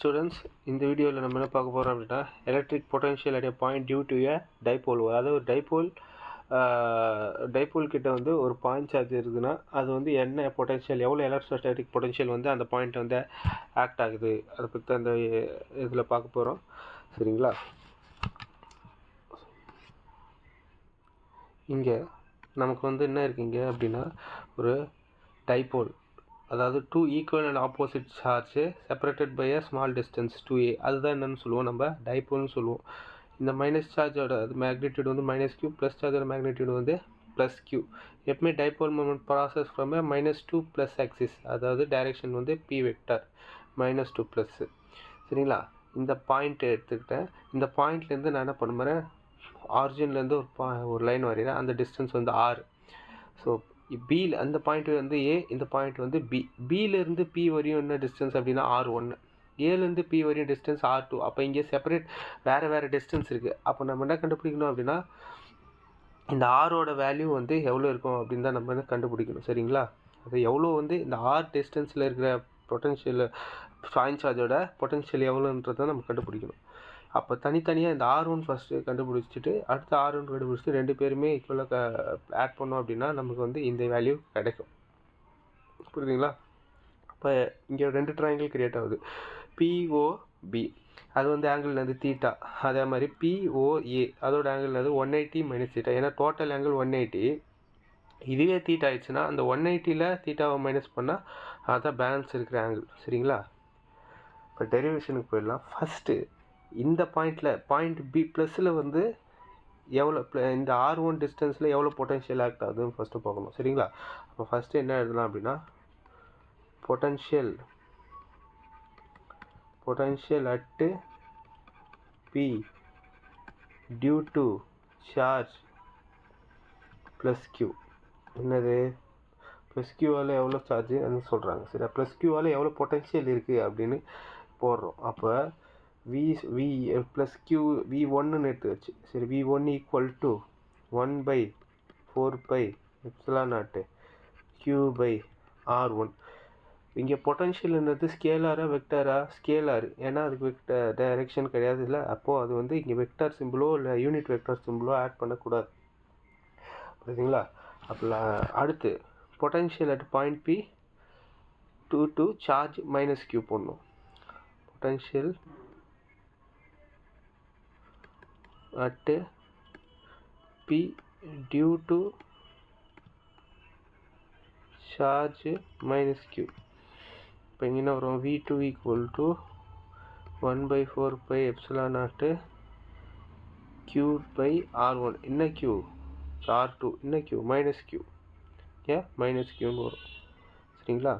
Students, இந்த வீடியோவில் நம்ம என்ன பார்க்க போகிறோம் அப்படின்னா electric potential at a point due to a dipole. அதாவது ஒரு டைபோல் கிட்ட வந்து ஒரு பாயிண்ட் சார்ஜ் இருக்குதுன்னா அது வந்து என்ன பொட்டன்ஷியல், எவ்வளோ எலக்ட்ரோஸ்டாட்டிக் பொட்டன்ஷியல் வந்து அந்த பாயிண்ட் வந்து ஆக்ட் ஆகுது, அதை பற்றி அந்த இதில் பார்க்க போகிறோம். சரிங்களா? இங்கே நமக்கு வந்து என்ன இருக்குங்க அப்படின்னா ஒரு டைபோல், அதாவது two equal and opposite charge separated by a small distance 2a. அதுதான் என்னென்னு சொல்லுவோம், நம்ம டைபோல்னு சொல்லுவோம். இந்த மைனஸ் சார்ஜோட மேக்னிடியூட் வந்து மைனஸ் கியூ, ப்ளஸ் சார்ஜோட மேக்னிடியூட் வந்து ப்ளஸ் கியூ. எப்பவுமே dipole moment process from -2 plus axis, அதாவது டைரெக்ஷன் வந்து பி வெக்டர் -2 ப்ளஸ். சரிங்களா? இந்த பாயிண்ட் எடுத்துக்கிட்டேன். இந்த பாயிண்ட்லேருந்து நான் என்ன பண்ண போகிறேன், ஆரிஜின்லேருந்து ஒரு லைன் வரைகிறேன். அந்த டிஸ்டன்ஸ் வந்து ஆர். ஸோ பியில் அந்த பாயிண்ட் வந்து ஏ, இந்த பாயிண்ட் வந்து பி. பியிலேருந்து பி வரையும் என்ன டிஸ்டன்ஸ் அப்படின்னா R1. ஏலேருந்து பி வரையும் டிஸ்டன்ஸ் R2. அப்போ இங்கே செப்பரேட் வேறு டிஸ்டன்ஸ் இருக்குது. அப்போ நம்ம என்ன கண்டுபிடிக்கணும் அப்படின்னா இந்த ஆரோட வேல்யூ வந்து எவ்வளோ இருக்கும் அப்படின்னு தான் நம்ம கண்டுபிடிக்கணும். சரிங்களா? அது எவ்வளோ வந்து இந்த ஆர் டிஸ்டன்ஸில் இருக்கிற பொட்டன்ஷியல் பாயிண்ட் சார்ஜோட பொட்டன்ஷியல் எவ்வளோன்றதை நம்ம கண்டுபிடிக்கணும். அப்போ தனித்தனியாக இந்த R1 ஃபஸ்ட்டு கண்டுபிடிச்சிட்டு அடுத்து R1 கண்டுபிடிச்சிட்டு ரெண்டு பேருமே ஈக்குவலாக ஆட் பண்ணோம் அப்படின்னா நமக்கு வந்து இந்த வேல்யூ கிடைக்கும். புரியுதுங்களா? இப்போ இங்கே ரெண்டு ட்ரையாங்கிள் கிரியேட் ஆகுது. POB அது வந்து ஆங்கிள் வந்து தீட்டா. அதே மாதிரி POA அதோட ஆங்கிள் வந்து 180 மைனஸ் தீட்டா. ஏன்னா டோட்டல் ஆங்கிள் 180. இதுவே தீட்டா ஆயிடுச்சுன்னா அந்த 180ல் தீட்டாவை மைனஸ் பண்ணால் அதான் பேலன்ஸ் இருக்கிற ஆங்கிள். சரிங்களா? இப்போ டெரிவேஷனுக்கு போயிடலாம். ஃபஸ்ட்டு இந்த பாயிண்ட் பி ப்ளஸில் வந்து எவ்வளோ இந்த R1 டிஸ்டன்ஸில் எவ்வளோ பொட்டன்ஷியல் ஆக்ட் ஆகுதுன்னு ஃபஸ்ட்டு பார்க்கணும். சரிங்களா? அப்போ ஃபஸ்ட்டு என்ன எழுதலாம் அப்படின்னா potential at p due to charge plus q. என்னது ப்ளஸ் கியூவால் எவ்வளோ சார்ஜ் அப்படின்னு சொல்கிறாங்க. சரி, ப்ளஸ் கியூவால் எவ்வளோ பொட்டன்ஷியல் இருக்குது அப்படின்னு போடுறோம். அப்போ வி ப்ளஸ் கியூ V1ன்னு எடுத்து வச்சு, சரி, V1 ஈக்குவல் டு 1/4πε0 Q/R1. இங்கே பொட்டன்ஷியல்ன்றது ஸ்கேலாரா வெக்டரா? ஸ்கேலார். ஏன்னா அதுக்கு வெக்டர் டைரெக்ஷன் கிடையாது இல்லை. அப்போது அது வந்து இங்கே வெக்டர் சிம்பிளோ இல்லை யூனிட் வெக்டர் சிம்பிளோ ஆட் பண்ணக்கூடாது. புரியுதுங்களா? அப்போ அடுத்து potential at point P due charge minus Q போடணும். Potential at P due to charge minus Q. இப்போ இங்கே என்ன வரும், V2 equal to 1/4πε0 Q/R1. என்ன Q? R2. என்ன Q? Minus Q. ஏன் மைனஸ் Qன்னு வரும். சரிங்களா?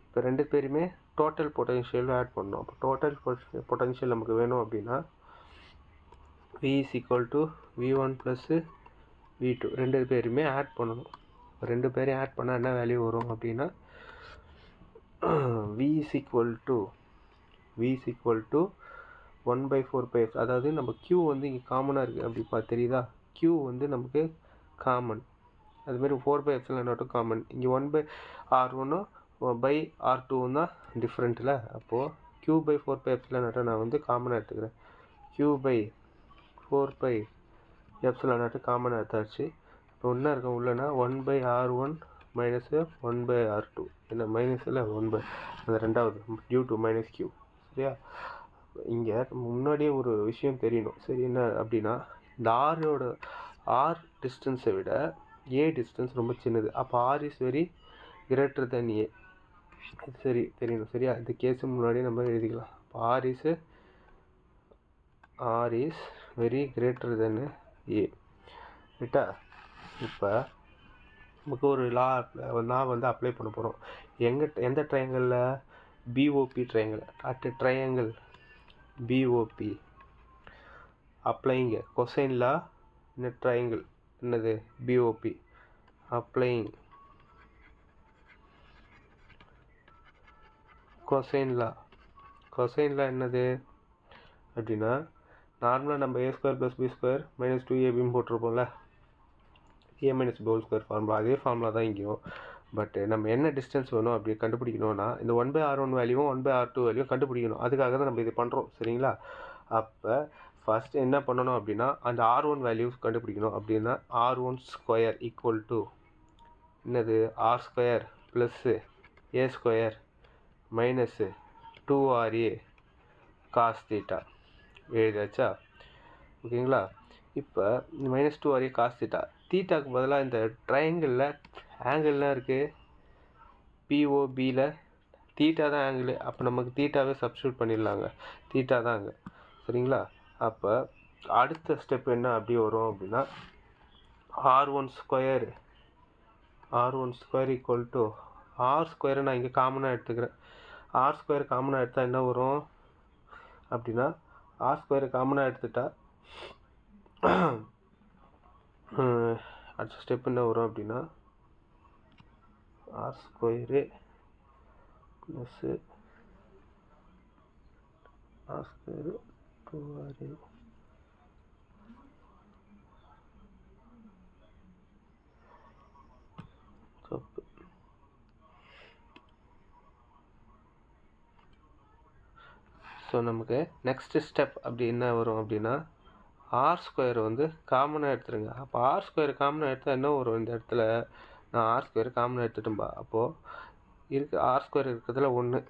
இப்போ ரெண்டு பேருமே டோட்டல் பொட்டன்ஷியல் ஆட் பண்ணோம். அப்போ டோட்டல் பொட்டன்ஷியல் நமக்கு வேணும் அப்படின்னா V is equal to V1 plus V2. ரெண்டு பேருமே ஆட் பண்ணணும். ரெண்டு பேரையும் ஆட் பண்ணால் என்ன வேல்யூ வரும் அப்படின்னா V is equal to 1/4π. அதாவது நம்ம Q வந்து இங்கே காமனாக இருக்குது அப்படி தெரியுதா? Q வந்து நமக்கு காமன். அதுமாரி 4πε0 காமன். இங்கே 1/R1 பை R2 தான் டிஃப்ரெண்ட்டில். அப்போது Q/4πε0 நான் வந்து காமனாக எடுத்துக்கிறேன். Q/4πε0 காமன் எடுத்தாச்சு. இப்போ என்ன இருக்கும் உள்ளனா 1/R1 மைனஸ் 1/R2. என்ன மைனஸ் இல்லை 1 அந்த ரெண்டாவது டியூ டு மைனஸ் கியூ. சரியா? இங்கே முன்னாடியே ஒரு விஷயம் தெரியணும். சரி, என்ன அப்படின்னா இந்த ஆர் டிஸ்டன்ஸை விட ஏ டிஸ்டன்ஸ் ரொம்ப சின்னது. அப்போ R is very greater than A. இது சரி தெரியணும். சரியா? இந்த கேஸு முன்னாடியே நம்ம எழுதிக்கலாம். அப்போ R is very greater than A. ரைட்டா? இப்போ நமக்கு ஒரு நான் வந்து அப்ளை பண்ண போகிறோம். எந்த ட்ரையாங்கிளில்? POB triangle. At triangle POB applying cosine law இந்த ட்ரையாங்கிள். என்னது? POB applying cosine law. என்னது அப்படின்னா நார்மலாக நம்ம A² + B² - 2AB போட்டிருப்போம்ல, A - B² ஃபார்முலா. அதே ஃபார்முலா தான் இங்கேயும். பட் நம்ம என்ன டிஸ்டன்ஸ் வேணும் அப்படி கண்டுபிடிக்கணும்னா இந்த 1/r1 வேல்யூவும் 1/r2 வேல்யூவும் கண்டுபிடிக்கணும். அதுக்காக தான் நம்ம இது பண்ணுறோம். சரிங்களா? அப்போ ஃபஸ்ட்டு என்ன பண்ணணும் அப்படின்னா அந்த r1 வேல்யூ கண்டுபிடிக்கணும். அப்படின்னா r1 ஸ்கொயர் ஈக்குவல் டு என்னது R square plus A square minus 2ra cos theta எழுதாச்சா? ஓகேங்களா? இப்போ -2ra காஸ் தீட்டா தீட்டாக்கு பதிலாக இந்த ட்ரையாங்கிளில் ஆங்கிள்லாம் இருக்குது. பிஓபியில் தீட்டா தான் ஆங்கிள். அப்போ நமக்கு தீட்டாவே சப்ஸ்டியூட் பண்ணிடலாங்க. தீட்டா தான் அங்கே. சரிங்களா? அப்போ அடுத்த ஸ்டெப் என்ன அப்படி வரும் அப்படின்னா r1 square equal to R ஸ்கொயரை நான் இங்கே காமனாக எடுத்துக்கிறேன். ஆர் ஸ்கொயர் காமனாக எடுத்தால் என்ன வரும் அப்படின்னா ஆர் ஸ்கொயரை காமனாக எடுத்துட்டா அடுத்த ஸ்டெப் என்ன வரும் அப்படின்னா r square plus r square 2ra தப்பு. ஸோ நமக்கு நெக்ஸ்ட் ஸ்டெப் அப்படி என்ன வரும் அப்படின்னா ஆர் ஸ்கொயர் வந்து காமனாக எடுத்துருங்க. அப்போ ஆர் ஸ்கொயர் காமனாக எடுத்தால் என்ன வரும்? இந்த இடத்துல நான் ஆர் ஸ்கொயர் காமனாக எடுத்துட்டேன்பா. அப்போது ஆர் ஸ்கொயர் இருக்கிறதுல 1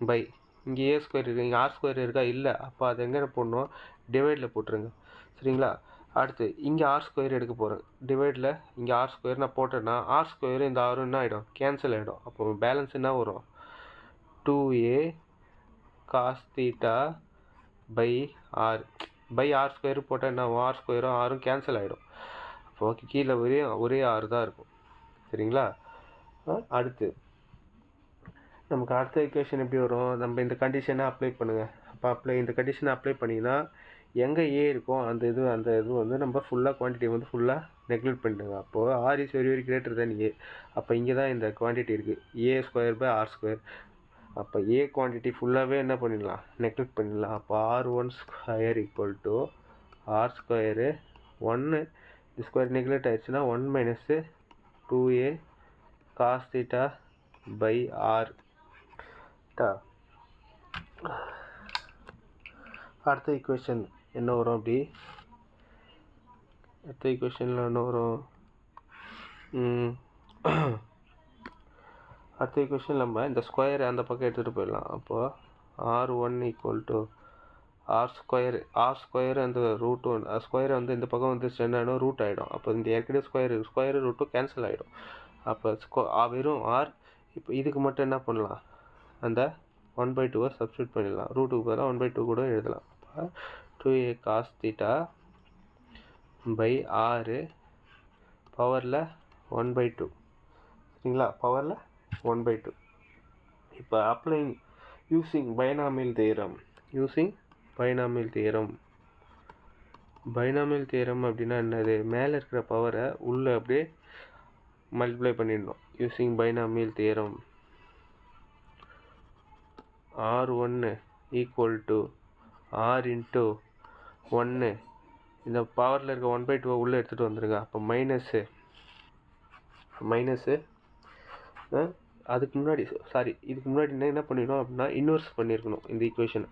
பை இங்கே ஏ ஸ்கொயர் இருக்குது. இங்கே ஆர் ஸ்கொயர் இருக்கா? இல்லை. அப்போ அது எங்கே போடணும்? டிவைடில் போட்டுருங்க. சரிங்களா? அடுத்து இங்கே ஆர் ஸ்கொயர் எடுக்க போகிறேன். டிவைடில் இங்கே ஆர் ஸ்கொயர் நான் போட்டேன்னா ஆர் ஸ்கொயர் இந்த ஆரும் என்ன ஆகிடும்? கேன்சல் ஆகிடும். அப்போ பேலன்ஸ் என்ன வரும்? 2a cos theta by R square போட்டால் என்ன ஆர் ஸ்கொயரும் ஆரும் கேன்சல் ஆகிடும். அப்போ கீழே ஒரே ஆறு தான் இருக்கும். சரிங்களா? அடுத்து நமக்கு அடுத்த ஈக்குவேஷன் எப்படி வரும்? நம்ம இந்த கண்டிஷனை அப்ளை பண்ணுங்கள். அப்போ இந்த கண்டிஷனை அப்ளை பண்ணிங்கன்னா எங்கே ஏ இருக்கும் அந்த இது வந்து நம்ம ஃபுல்லாக குவான்டிட்டி வந்து ஃபுல்லாக நெக்லெக்ட் பண்ணிடுங்க. அப்போது R is very greater than A. அப்போ இங்கே தான் இந்த குவான்டிட்டி இருக்குது, A square by R square. அப்போ ஏ குவான்டிட்டி ஃபுல்லாகவே என்ன பண்ணிடலாம்? நெக்லெக்ட் பண்ணிடலாம். அப்போ r1 square equal to r square 1 இந்த ஸ்கொயர் நெக்லெக்ட் ஆயிடுச்சுன்னா 1 minus 2a cos theta by r. அடுத்த ஈக்குவேஷன் என்ன வரும்? அப்படி அடுத்த ஈக்குவேஷனில் என்ன வரும்? அடுத்த ஈக்குவேஷன் நம்ம இந்த ஸ்கொயர் அந்த பக்கம் எடுத்துகிட்டு போயிடலாம். அப்போது r1 equal to r square அந்த ரூட் 1 ஸ்கொயர் வந்து இந்த பக்கம் வந்து என்னன்னா ரூட் ஆகிடும். அப்போ இந்த ஏற்கனவே ஸ்கொயர் ரூட்டும் கேன்சல் ஆகிடும். அப்போ வெறும் ஆர். இப்போ இதுக்கு மட்டும் என்ன பண்ணலாம்? அந்த 1/2 சப்ஸ்டியூட் பண்ணிடலாம். ரூட்டுக்கு பதிலாக 1/2 கூட எழுதலாம். அப்போ 2a காஸ் தீட்டா பை ஆறு பவரில் 1/2. சரிங்களா? பவரில் 1/2. இப்போ அப்ளைங் யூஸிங் பைனாமியல் தியரம் அப்படின்னா என்னது? மேலே இருக்கிற பவரை உள்ளே அப்படியே மல்டிப்ளை பண்ணிடணும். Using binomial theorem r1 equal to r into 1 இந்த பவரில் இருக்க 1/2 உள்ளே எடுத்துகிட்டு வந்துடுங்க. அப்போ மைனஸு இதுக்கு முன்னாடி என்ன பண்ணிடணும் அப்படின்னா இன்வெர்ஸ் பண்ணியிருக்கணும் இந்த ஈக்குவேஷனை.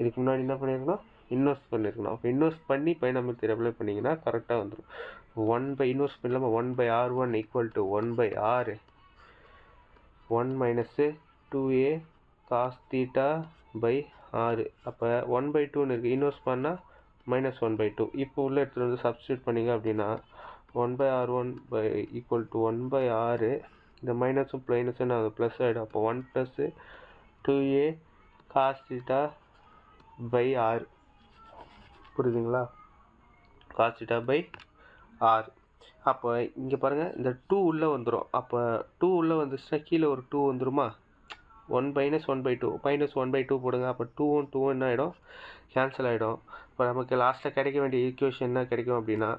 இதுக்கு முன்னாடி என்ன பண்ணியிருக்கணும்? இன்வெர்ஸ் பண்ணியிருக்கணும். அப்போ இன்வெர்ஸ் பண்ணி பைனாமியல் தியரம் அப்ளை பண்ணிங்கன்னா கரெக்டாக வந்துடும். இன்வெர்ஸ் பண்ணாமல் 1/r1 equal to 1/r 1 minus 2a cos theta by r. அப்போ 1/2ன்னு இருக்குது. இன்வெர்ஸ் பண்ணால் -1/2. இப்போ உள்ளே எடுத்துகிட்டு வந்து சப்ஸ்டியூட் பண்ணிங்க அப்படின்னா 1/r1 ஈக்குவல் டு 1/r இந்த மைனஸும் ப்ளைனஸும் அது ப்ளஸ் ஆகிடும். அப்போ 1 + 2a cos theta by R. புரியுதுங்களா? Cos theta by R. அப்போ இங்கே பாருங்கள், இந்த 2 உள்ளே வந்துடும். அப்போ 2 உள்ளே வந்துச்சுன்னா கீழே ஒரு 2 வந்துடுமா? 1 - 1/2 -1/2 போடுங்க. அப்போ 2 என்ன ஆகிடும்? கேன்சல் ஆகிடும். இப்போ நமக்கு லாஸ்ட்டில் கிடைக்க வேண்டிய ஈக்குவேஷன் என்ன கிடைக்கும் அப்படின்னா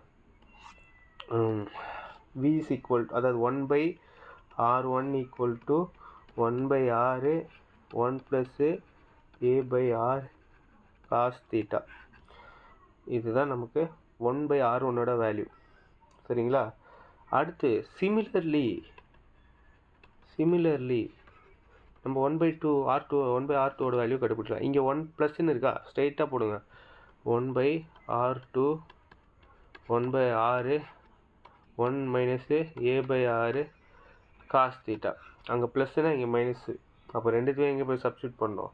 v is equal அதாவது 1/r1 equal to 1/r 1 + a/r cos theta. இதுதான் நமக்கு 1/r1ஓட வேல்யூ. சரிங்களா? அடுத்து சிமிலர்லி சிமிலர்லி நம்ம 1/2 R2 1/R2 ஓட வேல்யூ கண்டுபிடிக்கலாம். இங்கே 1 ப்ளஸ்ன்னு இருக்கா, ஸ்ட்ரைட்டாக போடுங்க. 1/R2 1/6 1 minus A/6 cos theta. அங்கே ப்ளஸ்னா இங்கே மைனஸு. அப்போ ரெண்டுத்தையும் இங்கே போய் சப்ஸ்டியூட் பண்ணோம்.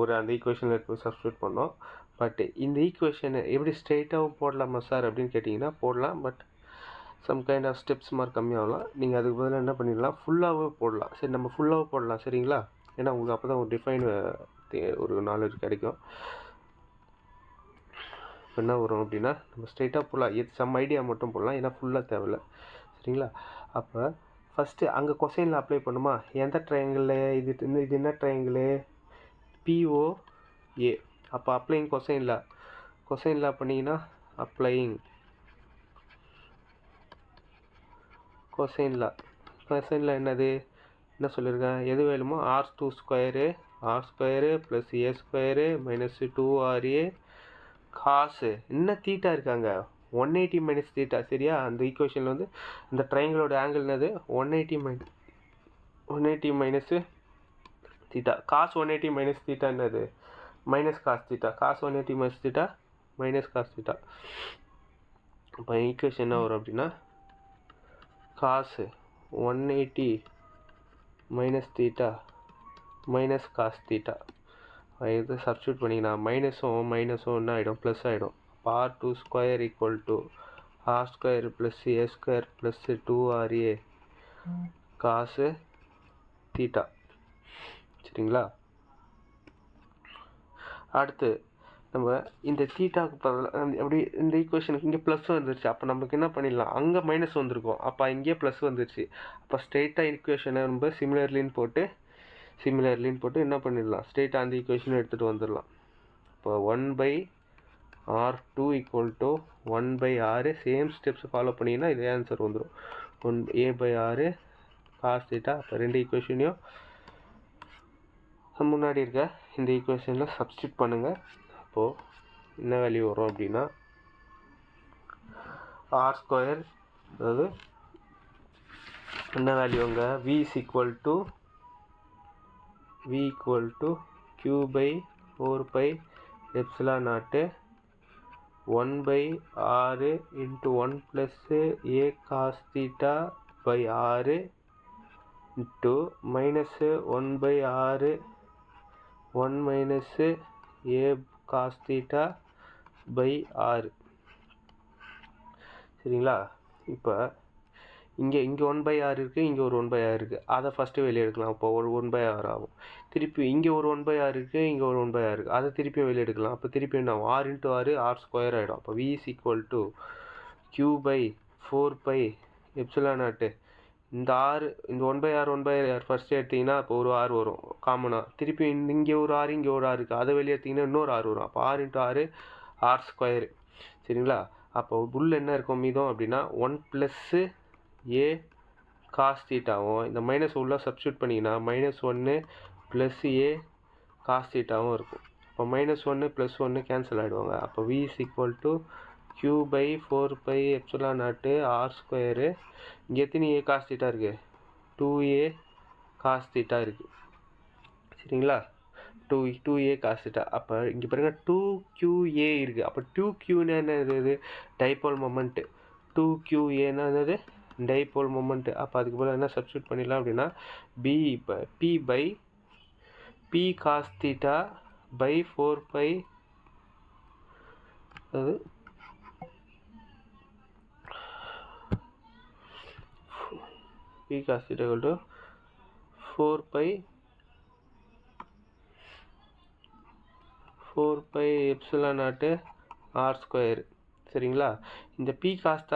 ஒரு அந்த ஈக்குவேஷனில் இருக்க சப்ஸ்டியூட் பண்ணோம். பட் இந்த ஈக்குவேஷனை எப்படி ஸ்ட்ரெயிட்டாகவும் போடலாமா சார் அப்படின்னு கேட்டிங்கன்னா போடலாம். But some kind of steps mark கம்மியாகலாம். நீங்கள் அதுக்கு பதிலாக என்ன பண்ணிடலாம், ஃபுல்லாகவே போடலாம். சரி, நம்ம ஃபுல்லாகவே போடலாம் சரிங்களா? ஏன்னா உங்களுக்கு அப்போ தான் ஒரு டிஃபைன் ஒரு நாலேஜ் கிடைக்கும். இப்போ என்ன வரும் அப்படின்னா நம்ம ஸ்ட்ரெயிட்டாக போடலாம். சம் ஐடியா மட்டும் போடலாம், ஏன்னா ஃபுல்லாக தேவையில்லை சரிங்களா? அப்போ ஃபஸ்ட்டு அங்கே கொசைனில் அப்ளை பண்ணுமா? எந்த ட்ரையாங்கிளில் இது என்ன ட்ரையாங்கிள்? POA. அப்போ அப்ளைங் கொசைனில் பண்ணிங்கன்னா அப்ளையிங் கொசைனில் என்னது என்ன சொல்லியிருக்கேன், எது வேணுமோ R2 square plus A² minus 2RA காசு என்ன தீட்டா இருக்காங்க 180 மைனஸ் தீட்டா சரியா? அந்த ஈக்குவேஷனில் வந்து இந்த ட்ரையாங்கிளோட ஆங்கிள் என்னது 180 minus theta. Cos 180 minus theta என்னது minus cos theta. Cos 180 minus theta minus cos theta. இப்போ ஈக்குவேஷன் என்ன வரும் அப்படின்னா cos 180 minus theta minus cos theta. இது சப்ஸ்டியூட் பண்ணிங்கன்னா மைனஸும் என்ன ஆகிடும், ப்ளஸ் ஆகிடும். R2 square equal to R² plus A² plus 2RA cos theta சரிங்களா? அடுத்து நம்ம இந்த தீட்டாவுக்கு எப்படி இந்த ஈக்குவேஷனுக்கு இங்கே ப்ளஸ் வந்துருச்சு. அப்போ நமக்கு என்ன பண்ணிடலாம், அங்கே மைனஸ் வந்திருக்கும், அப்போ இங்கே ப்ளஸ் வந்துருச்சு. அப்போ ஸ்ட்ரெயிட்டாக ஈக்குவேஷனை நம்ம சிமிலர்லின்னு போட்டு என்ன பண்ணிடலாம், ஸ்ட்ரெயிட்டாக அந்த ஈக்குவேஷனை எடுத்துகிட்டு வந்துடலாம். இப்போ 1/R2 equal to 1/6 same steps follow பண்ணிங்கன்னா இதே ஆன்சர் வந்துடும். A/6 cos theta. அப்போ ரெண்டு ஈக்குவேஷனையும் முன்னாடி இருக்க இந்த ஈக்குவேஷனில் சப்ஸ்டியூட் பண்ணுங்கள். அப்போது என்ன வேல்யூ வரும் அப்படின்னா R², அதாவது என்ன வேல்யூங்க V equal to Q/4πε0 1/6 into 1 plus A cos theta by 6 into minus 1/6 1 minus A cos theta by 6 சரிங்களா? இப்போ இங்கே 1/6 இருக்குது, இங்கே ஒரு 1/6 இருக்குது. அதை ஃபஸ்ட்டு வெளியே எடுக்கலாம். அப்போ ஒரு 1/6 ஆகும். திருப்பி இங்கே ஒரு 1/6 இருக்குது, இங்கே ஒரு 1/6 இருக்குது. அதை திருப்பியும் வெளியே எடுக்கலாம். அப்போ திருப்பி என்ன ஆகும், R into R R² ஆகிடும். அப்போ V is equal to Q/4πε0. இந்த R இந்த 1/6 ஃபஸ்ட்டு எடுத்திங்கன்னா அப்போ ஒரு R வரும் காமனாக. திருப்பி இங்கே ஒரு R இங்கே ஒரு R இருக்குது, அதை வெளியே எடுத்திங்கன்னா இன்னொரு R வரும். அப்போ R into R R² சரிங்களா? அப்போ உள்ள என்ன இருக்கும் மீதம் அப்படின்னா 1 + A காஸ் தீட்டாவும் இந்த மைனஸ் உள்ள சப்ஸ்டியூட் பண்ணிங்கன்னா -1 + A காஸ் தீட்டாவும் இருக்கும். இப்போ -1 + 1 கேன்சல் ஆகிடுவாங்க. அப்போ V is equal to Q/4πε0 R². இங்கே எத்தனை A காஸ் தீட்டா இருக்குது, 2A காஸ் தீட்டா இருக்குது சரிங்களா? 2A cos theta. அப்போ இங்கே பாருங்கள் 2QA இருக்குது. அப்போ 2Qன்னு என்னது, டைபோல் மொமெண்ட்டு. 2QAன்னா என்னது, டைபோல் மொமெண்ட்டு. அப்போ அதுக்கு பதிலாக என்ன சப்ஸ்டியூட் பண்ணிடலாம் அப்படின்னா P காஸ் தீட்டா பை 4π, அதாவது P cos theta equal to 4πε0 R² சரிங்களா? இந்த P காஸ்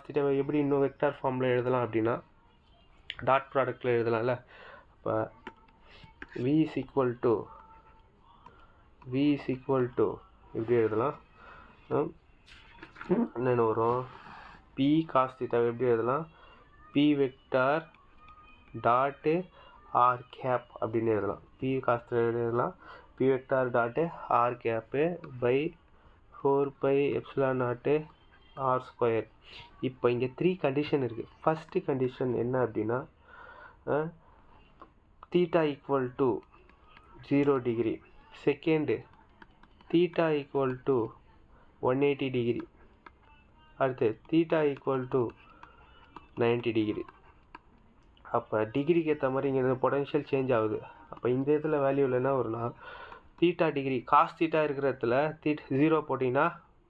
தீட்டாவை எப்படி இன்னும் வெக்டார் ஃபார்மில் எழுதலாம் அப்படின்னா டாட் ப்ராடக்டில் எழுதலாம்ல. அப்போ V is equal to இப்படி எழுதலாம். என்னென்ன வரும், P காஸ் தீட்டாவை எப்படி எழுதலாம், P vector dot R cap அப்படின்னு எழுதலாம். P காஸ் தீட்டா எழுதலாம் P vector dot R cap by 4πε0 R square. இப்போ இங்கே 3 கண்டிஷன் இருக்குது. ஃபஸ்ட்டு கண்டிஷன் என்ன அப்படின்னா theta equal to 0 degree. Second theta equal to 180 degree. அடுத்து தீட்டா ஈக்குவல் டு 90 டிகிரி. அப்போ டிகிரிக்கு ஏற்ற மாதிரி இங்கே பொட்டன்ஷியல் சேஞ்ச் ஆகுது. அப்போ இந்த இதில் வேல்யூவில் என்ன வரும்னா தீட்டா டிகிரி காஸ் தீட்டா இருக்கிற இடத்துல 0 போட்டிங்கன்னா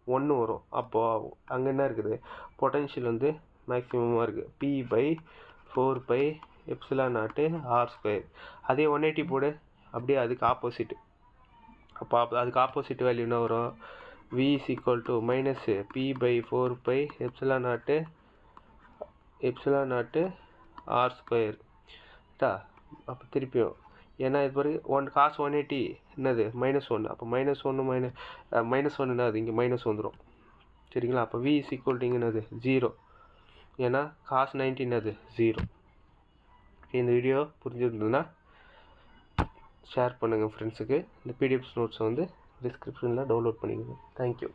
1 வரும். அப்போது அங்கே என்ன இருக்குது பொட்டன்ஷியல் வந்து மேக்ஸிமமாக இருக்குது. P/4πε0 r square. அதே 180 போடு, அப்படியே அதுக்கு ஆப்போசிட். அப்போ அதுக்கு ஆப்போசிட் வேல்யூ என்ன வரும்? V = -P/4πε0 r square. அப்போ திருப்பியும் ஏன்னா இது பிறகு cos 180 என்னது -1. அப்போ -1 என்னது இங்கே மைனஸ் வந்துடும். சரிங்களா? அப்போ V = என்னது 0. ஏன்னா cos 90 என்னது 0. இந்த வீடியோ புரிஞ்சுருந்ததுன்னா ஷேர் பண்ணுங்கள் ஃப்ரெண்ட்ஸுக்கு. இந்த பிடிஎஃப் நோட்ஸை வந்து டிஸ்கிரிப்ஷனில் டவுன்லோட் பண்ணிக்கோங்க. தேங்க்யூ.